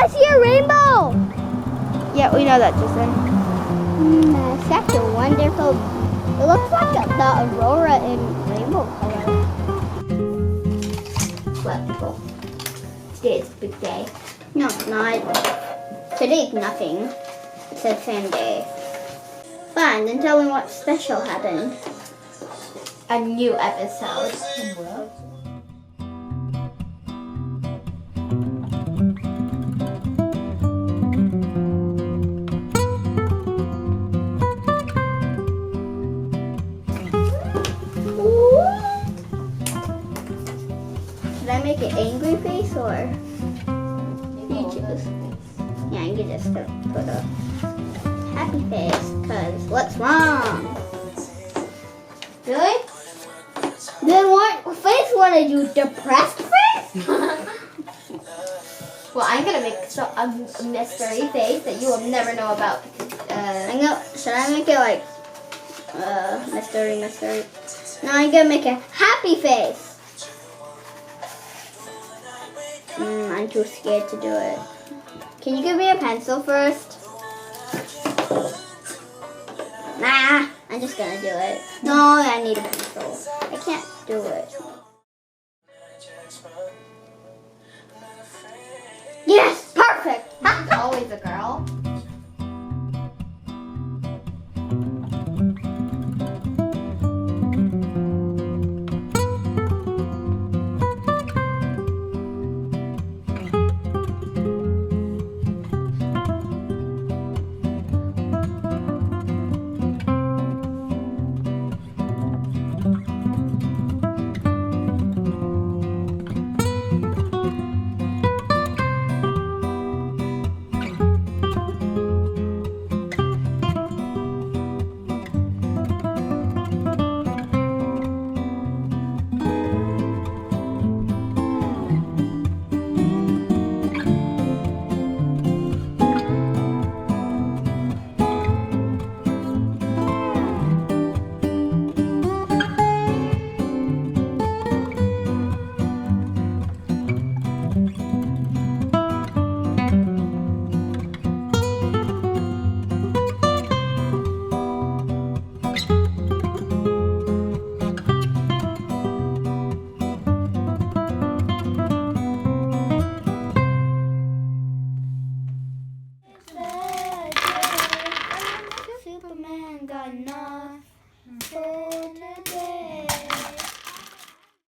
I see a rainbow! Yeah, we know that, Jason. Such a wonderful... It looks like the aurora in rainbow color. Well, people, today is a big day. No, it's not. Today's nothing. It's a same day. Fine, then tell me what special happened. A new episode. Should I make an angry face or you choose? Yeah, you just put a happy face, cause what's wrong? Really? Then what face want to do? Depressed face? Well, I'm gonna make a mystery face that you will never know about. Should I make it like mystery? No, I'm gonna make a happy face. I'm too scared to do it. Can you give me a pencil first? Nah, I'm just gonna do it. No, I need a pencil. I can't do it.